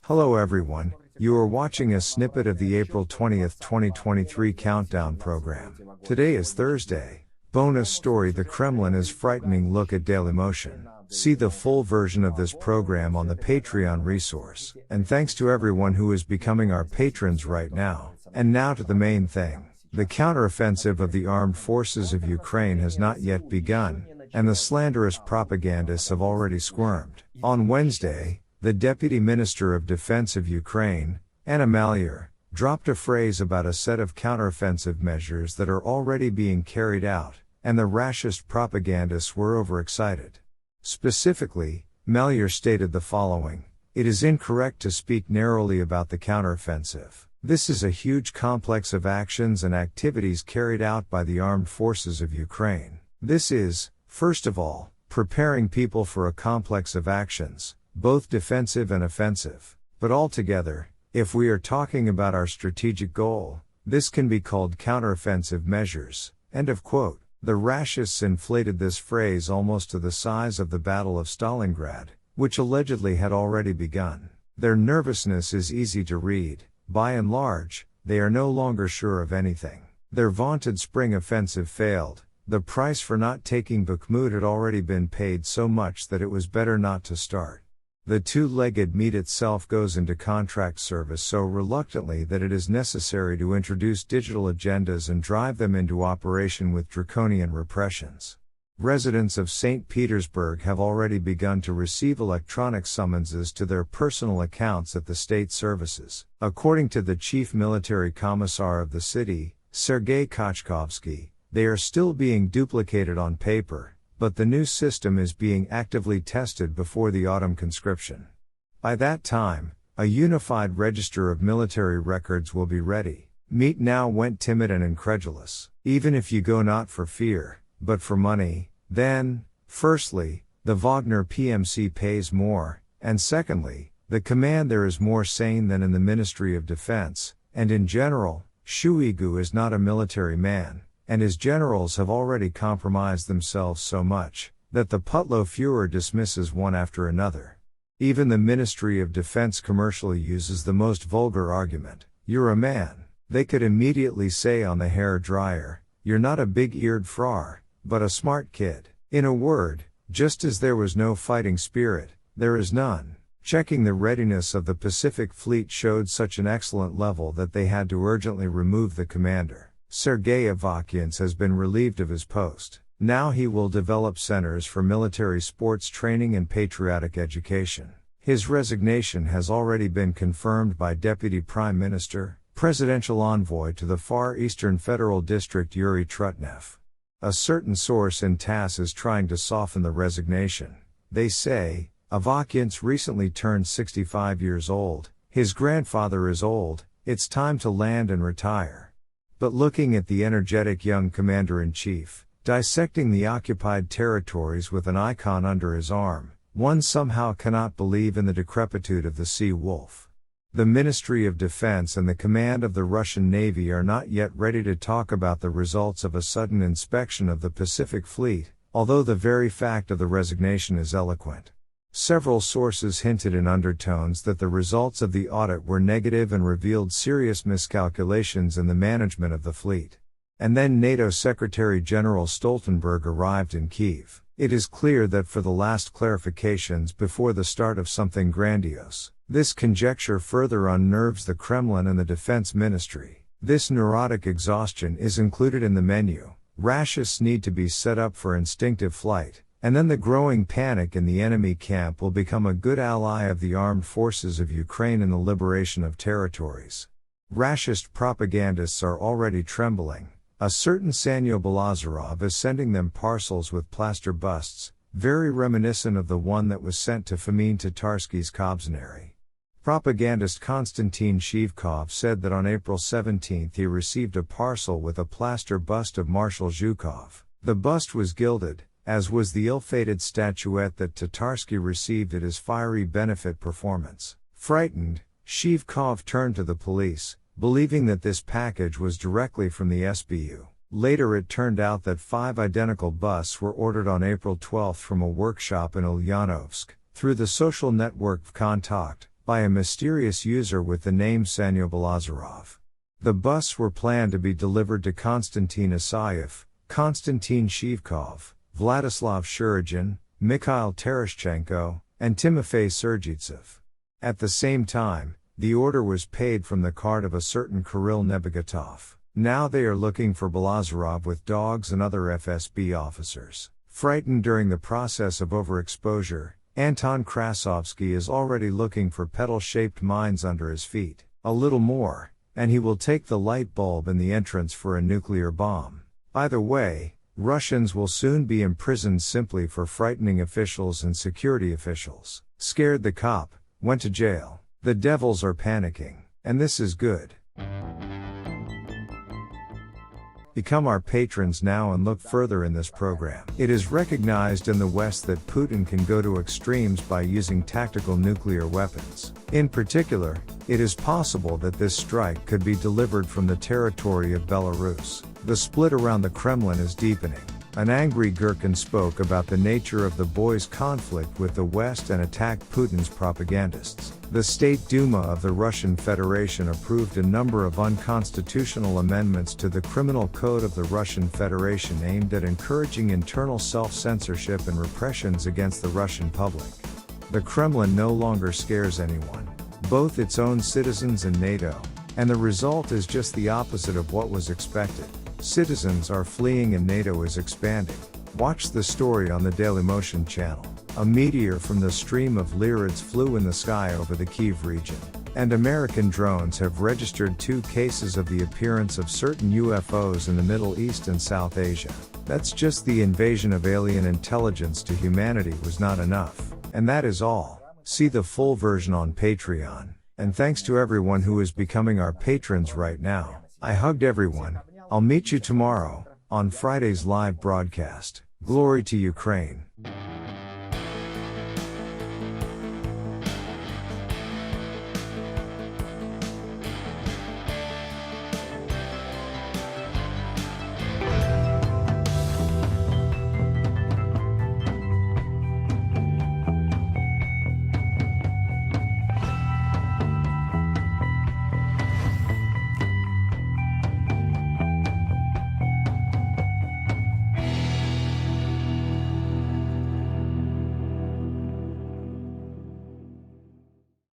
Hello everyone, you are watching a snippet of the April 20th, 2023 countdown program. Today is Thursday. Bonus story: The Kremlin is frightening. Look at Dailymotion. See the full version of this program on the Patreon resource. And thanks to everyone who is becoming our patrons right now. And now to the main thing. The counteroffensive of the armed forces of Ukraine has not yet begun, and the slanderous propagandists have already squirmed. On Wednesday, the Deputy Minister of Defense of Ukraine, Anna Maliar, dropped a phrase about a set of counteroffensive measures that are already being carried out, and the rashest propagandists were overexcited. Specifically, Maliar stated the following: "It is incorrect to speak narrowly about the counteroffensive. This is a huge complex of actions and activities carried out by the armed forces of Ukraine. This is, first of all, preparing people for a complex of actions, both defensive and offensive. But altogether, if we are talking about our strategic goal, this can be called counteroffensive measures." End of quote. The rashists inflated this phrase almost to the size of the Battle of Stalingrad, which allegedly had already begun. Their nervousness is easy to read. By and large, they are no longer sure of anything. Their vaunted spring offensive failed. The price for not taking Bakhmut had already been paid so much that it was better not to start. The two-legged meat itself goes into contract service so reluctantly that it is necessary to introduce digital agendas and drive them into operation with draconian repressions. Residents of St. Petersburg have already begun to receive electronic summonses to their personal accounts at the state services. According to the chief military commissar of the city, Sergei Kachkovsky, they are still being duplicated on paper, but the new system is being actively tested before the autumn conscription. By that time, a unified register of military records will be ready. Meet now went timid and incredulous. Even if you go not for fear, but for money, then, firstly, the Wagner PMC pays more, and secondly, the command there is more sane than in the Ministry of Defense, and in general, Shoigu is not a military man, and his generals have already compromised themselves so much, that the Putlow Führer dismisses one after another. Even the Ministry of Defense commercially uses the most vulgar argument: "You're a man." They could immediately say on the hair dryer, "You're not a big-eared frar, but a smart kid." In a word, just as there was no fighting spirit, there is none. Checking the readiness of the Pacific Fleet showed such an excellent level that they had to urgently remove the commander. Sergei Avakians has been relieved of his post. Now he will develop centers for military sports training and patriotic education. His resignation has already been confirmed by Deputy Prime Minister, Presidential Envoy to the Far Eastern Federal District Yuri Trutnev. A certain source in TASS is trying to soften the resignation. They say, "Avakians recently turned 65 years old, his grandfather is old, it's time to land and retire." But looking at the energetic young commander-in-chief, dissecting the occupied territories with an icon under his arm, one somehow cannot believe in the decrepitude of the sea wolf. The Ministry of Defense and the command of the Russian Navy are not yet ready to talk about the results of a sudden inspection of the Pacific Fleet, although the very fact of the resignation is eloquent. Several sources hinted in undertones that the results of the audit were negative and revealed serious miscalculations in the management of the fleet. And then NATO Secretary General Stoltenberg arrived in Kyiv. It is clear that for the last clarifications before the start of something grandiose. This conjecture further unnerves the Kremlin and the Defense Ministry. This neurotic exhaustion is included in the menu. Rashists need to be set up for instinctive flight, and then the growing panic in the enemy camp will become a good ally of the armed forces of Ukraine in the liberation of territories. Rashist propagandists are already trembling. A certain Sanyo Belazarov is sending them parcels with plaster busts, very reminiscent of the one that was sent to Fomin Tatarsky's Kobzonary. Propagandist Konstantin Shivkov said that on April 17 he received a parcel with a plaster bust of Marshal Zhukov. The bust was gilded, as was the ill-fated statuette that Tatarsky received at his fiery benefit performance. Frightened, Shivkov turned to the police, believing that this package was directly from the SBU. Later it turned out that 5 identical busts were ordered on April 12 from a workshop in Ulyanovsk. Through the social network Vkontakte, by a mysterious user with the name Sanyo Belazarov. The busts were planned to be delivered to Konstantin Isayev, Konstantin Shivkov, Vladislav Shurigin, Mikhail Tereshchenko, and Timofey Sergeytsev. At the same time, the order was paid from the cart of a certain Kirill Nebagatov. Now they are looking for Belazarov with dogs and other FSB officers. Frightened during the process of overexposure, Anton Krasovsky is already looking for petal-shaped mines under his feet. A little more, and he will take the light bulb in the entrance for a nuclear bomb. By the way, Russians will soon be imprisoned simply for frightening officials and security officials. Scared the cop, went to jail. The devils are panicking, and this is good. Become our patrons now and look further in this program. It is recognized in the West that Putin can go to extremes by using tactical nuclear weapons. In particular, it is possible that this strike could be delivered from the territory of Belarus. The split around the Kremlin is deepening. An angry Gherkin spoke about the nature of the boys' conflict with the West and attacked Putin's propagandists. The State Duma of the Russian Federation approved a number of unconstitutional amendments to the Criminal Code of the Russian Federation aimed at encouraging internal self-censorship and repressions against the Russian public. The Kremlin no longer scares anyone, both its own citizens and NATO, and the result is just the opposite of what was expected. Citizens are fleeing and NATO is expanding. Watch the story on the Dailymotion channel. A meteor from the stream of Lyrids flew in the sky over the Kyiv region. And American drones have registered 2 cases of the appearance of certain UFOs in the Middle East and South Asia. That's just the invasion of alien intelligence to humanity was not enough. And that is all. See the full version on Patreon. And thanks to everyone who is becoming our patrons right now. I hugged everyone. I'll meet you tomorrow, on Friday's live broadcast. Glory to Ukraine.